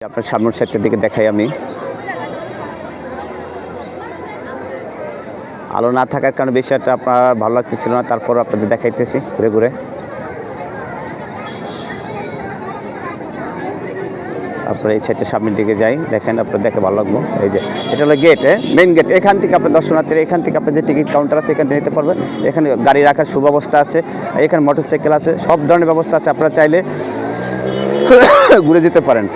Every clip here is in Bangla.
আপনার সামনের সাইডটার দিকে দেখাই আমি। আলো না থাকার কারণে বেশি একটা আপনার ভালো লাগতেছিল না, তারপর আপনাদের দেখাইতেছি ঘুরে ঘুরে। আপনার এই সাইডের সামনের দিকে যাই, দেখেন আপনার দেখে ভালো লাগবে। এই যে এটা হলো গেট, মেইন গেট। এখান থেকে আপনার দর্শনার্থীরা এখান থেকে আপনার যে টিকিট কাউন্টার আছে এখান থেকে নিতে পারবেন। এখানে গাড়ি রাখার সুব্যবস্থা আছে, এখানে মোটরসাইকেল আছে, সব ধরনের ব্যবস্থা আছে। আপনারা চাইলে ঘুরে যেতে পারেন।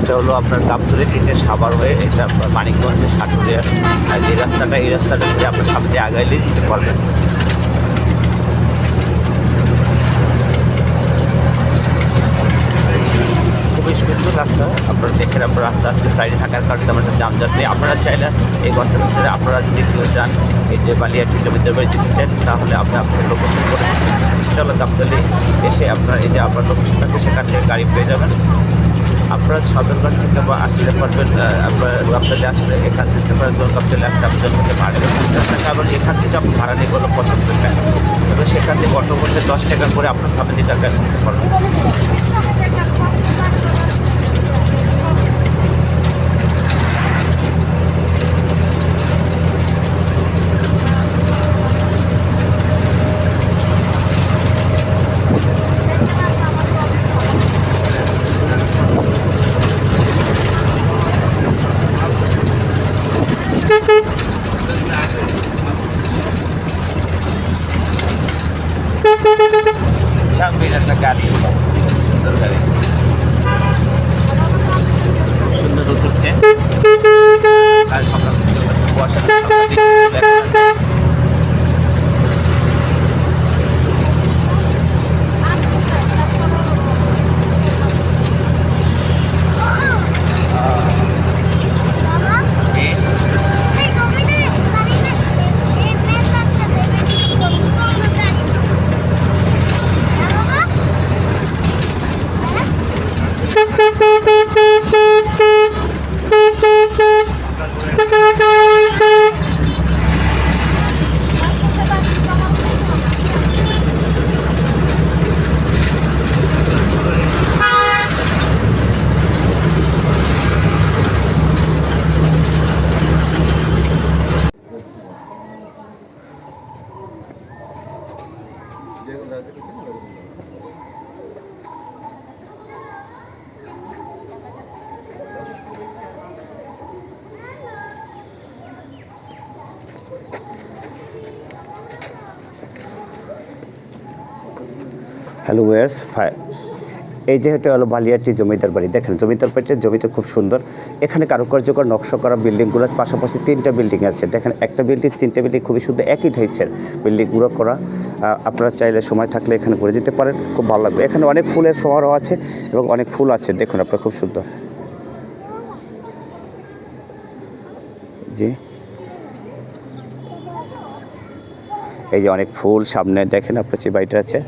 এটা হলো আপনার গাবতলী থেকে সাভার হয়ে এটা আপনার মানিকগঞ্জের সাটুরিয়া। আর এই রাস্তাটা ধরে আপনার সামনে আগাইলেই যেতে পারবেন। খুবই সুন্দর রাস্তা, আপনারা দেখেন। আপনার রাস্তা আজকে ফ্রাইডে থাকার কারণে তেমন একটা জামজাট নেই। আপনারা চাইলে এই গন্তব্য ভিতরে আপনারা যদি কেউ চান, এই যে বালিয়াটি জমিদার বাড়ি যেতে চান, তাহলে আপনি আপনার লোকেশন করে চলো গাবতলী এসে আপনার এই যে আপনার লোকেশন থাকে সেখান থেকে গাড়ি পেয়ে যাবেন। আপনারা সদরঘাট থেকে বা আসলে পারবেন, আপনার গাবতলী আসলে এখান থেকে পারেন গাবতলী আসলে আপনাদের মধ্যে ভাড়া দেবেন। আবার এখান থেকে আপনি ভাড়া নিয়ে কোনো 75 টাকা, তবে সেখান থেকে অটো করতে 10 টাকা করে আপনার সামনে টাকা নিতে পারবেন। Sabi na nagkali. হ্যালো ওয়ার্স, এই যে এটা হলো বালিয়াটি জমিদার বাড়ি। দেখেন জমিদার বাড়িতে জমিতে খুব সুন্দর। এখানে কারুকার্যকর নকশা করা বিল্ডিংগুলোর পাশাপাশি 3টা বিল্ডিং আছে। দেখেন একটা বিল্ডিং 3টা বিল্ডিং খুবই সুন্দর, একই ধাঁচের বিল্ডিংগুলো করা। আপনারা চাইলে সময় থাকলে এখানে ঘুরে যেতে পারেন, খুব ভালো লাগবে। এখানে অনেক ফুলের সমারোহ আছে এবং অনেক ফুল আছে, দেখুন আপনার খুব সুন্দর। জি, এই যে অনেক ফুল সামনে দেখেন আপনার যে বাড়িটা আছে,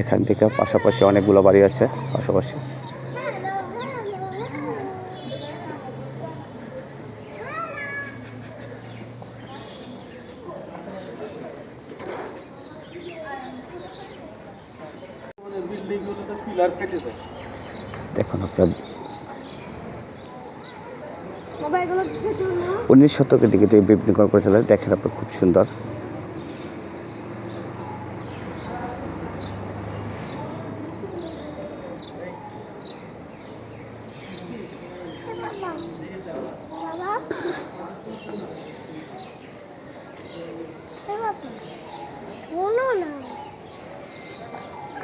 এখান থেকে পাশাপাশি অনেকগুলো বাড়ি আছে পাশাপাশি। দেখুন আপনার 19 শতকের দিকে বিল্ডিং করে চলে, দেখেন আপনার খুব সুন্দর।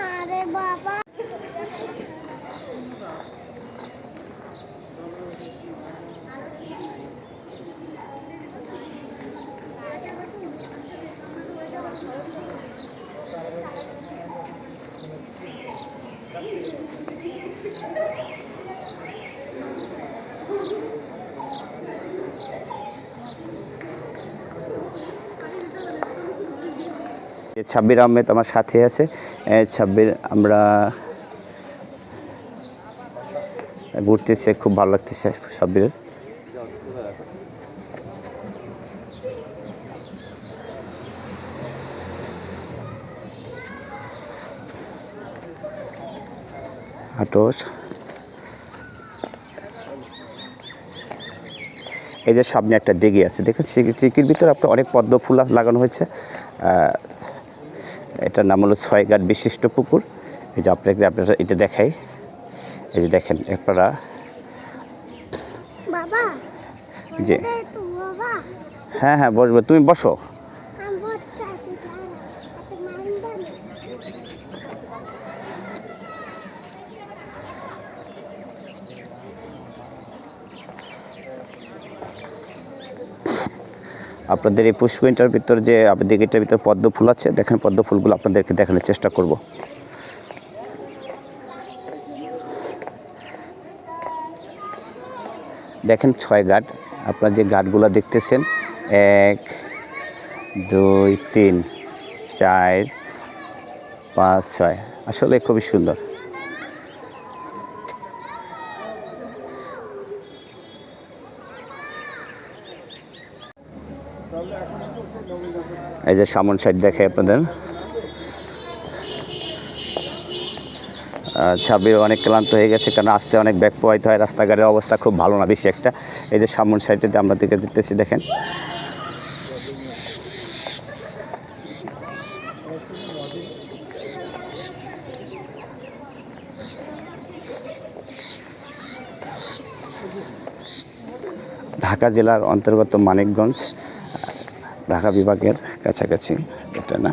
আরে বাবা, ছাব্বির আহমেদ আমার সাথে আছে। ছাব্বির, আমরা ঘুরতেছে, খুব ভালো লাগতেছে সাব্বিরের। হাটোস, এই যে সামনে একটা দিঘি আছে, দেখুন দিঘির ভিতরে আপনার অনেক পদ্ম ফুল লাগানো হয়েছে। এটার নাম হলো 6 ঘাট বিশিষ্ট পুকুর। এই যে আপনারা এটা দেখাই, এই যে দেখেন আপনারা। বাবা, জি বাবা, হ্যাঁ হ্যাঁ বসবো, তুমি বসো। আপনাদের এই পুষ্করিণীটার ভিতর যে দিঘিটার ভিতর পদ্ম ফুল আছে, দেখেন পদ্ম ফুলগুলো আপনাদেরকে দেখানোর চেষ্টা করব। দেখেন 6 ঘাট, আপনার যে ঘাটগুলো দেখতেছেন 1 2 3 4 5 6, আসলে খুবই সুন্দর। এই যে সামন সাইড দেখে আপনাদের। ছাব্বির অনেক ক্লান্ত হয়ে গেছে, কারণ আসতে অনেক ব্যাগ প্রবাহিত হয়, রাস্তাঘাটের অবস্থা খুব ভালো না বেশি একটা। এই যে সামন সাইডে আমরা দিকে দেখতেছি, দেখেন ঢাকা জেলার অন্তর্গত মানিকগঞ্জ, ঢাকা বিভাগের কাছাকাছি এটা না।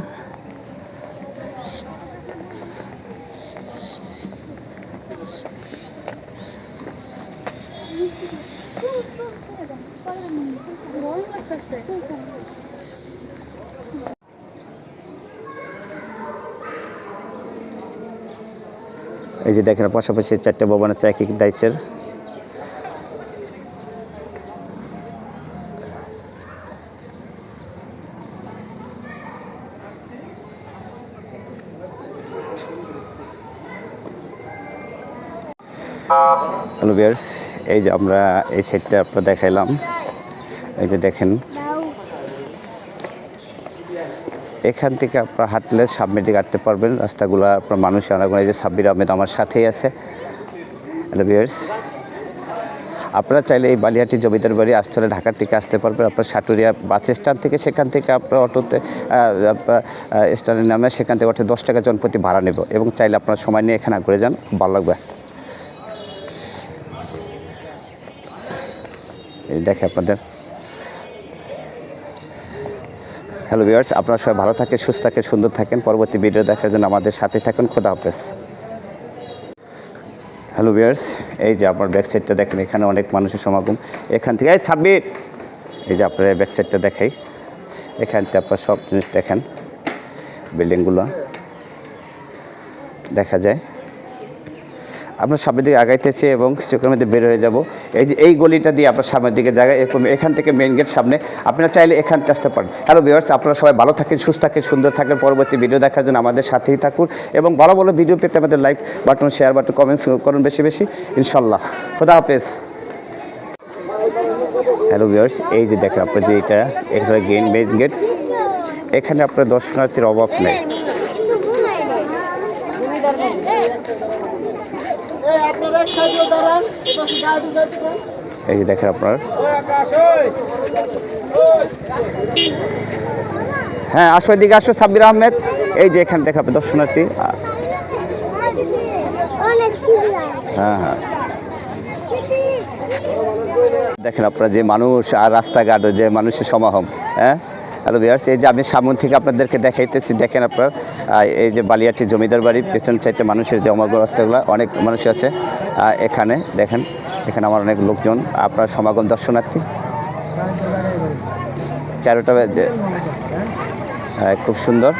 এই যে দেখেন পাশাপাশি 4টে ভবন আছে একই ডাইসের। হ্যালো ভিউয়ার্স, এই যে আমরা এই সাইডটা আপনার দেখাইলাম। এই যে দেখেন এখান থেকে আপনার হাঁটলে সামনের দিকে হাঁটতে পারবেন, রাস্তাগুলো আপনার মানুষ আনাগোনা। এই যে সাব্বির আহমেদ আমার সাথেই আছে। হ্যালো ভিউয়ার্স, আপনারা চাইলে এই বালিয়াটি জমিদার বাড়ি আসতে হলে ঢাকার থেকে আসতে পারবেন। আপনার সাটুরিয়া বাস স্ট্যান্ড থেকে, সেখান থেকে আপনার অটোতে স্ট্যান্ডের নামে, সেখান থেকে অটো 10 টাকা জনপ্রতি ভাড়া নেব, এবং চাইলে আপনার সময় নিয়ে এখানে ঘুরে যান, খুব ভালো লাগবে। এই দেখে আপনাদের হ্যালো ভিউয়ার্স, আপনারা সবাই ভালো থাকেন, সুস্থ থাকেন, সুন্দর থাকেন। পরবর্তী ভিডিও দেখার জন্য আমাদের সাথে থাকুন। খোদা হাফেজ। হ্যালো ভিউয়ার্স, এই যে আপনার ব্যাক সাইডটা দেখেন, এখানে অনেক মানুষের সমাগম। এখান থেকে এই ছাব্বির, এই যে আপনার ব্যাক সাইডটা দেখাই, এখান থেকে আপনার সব জিনিস দেখেন, বিল্ডিংগুলো দেখা যায়। আপনার সামনের দিকে আগাইতেছে এবং চোখের মধ্যে বের হয়ে যাব। এই যে এই গলিটা দিয়ে আপনার সামনের দিকে জায়গায় এরকম, এখান থেকে মেইন গেট সামনে, আপনারা চাইলে এখানতে আসতে পারেন। হ্যালো ভিউয়ার্স, আপনারা সবাই ভালো থাকেন, সুস্থ থাকেন, সুন্দর থাকেন। পরবর্তী ভিডিও দেখার জন্য আমাদের সাথেই থাকুন এবং ভালো ভালো ভিডিও পেতে আমাদের like button, share button, comments করুন বেশি বেশি, ইনশাল্লাহ। খোদা হাফেজ। হ্যালো ভিউয়ার্স, এই যে দেখেন আপনার যে এটা এখানে মেইন গেট, এখানে আপনার দর্শনার্থীর অভাব নেই। এই যে দেখেন আপনার, হ্যাঁ আসো এদিকে আসো সাব্বির আহমেদ। এই যে এখানে দেখেন আপনার দর্শনার্থী, হ্যাঁ হ্যাঁ দেখেন আপনারা যে মানুষ আর রাস্তাঘাট যে মানুষের সমাগম। হ্যাঁ হ্যালো ভিউয়ার্স, এই যে আমি সামনে থেকে আপনাদেরকে দেখাইতেছি, দেখেন আপনার এই যে বালিয়াটি জমিদার বাড়ি পেছন সাইডে মানুষের যে রাস্তাগুলো, অনেক মানুষ আছে এখানে দেখেন। এখানে আমার অনেক লোকজন, আপনার সমাগম দর্শনার্থী চারোটা খুব সুন্দর।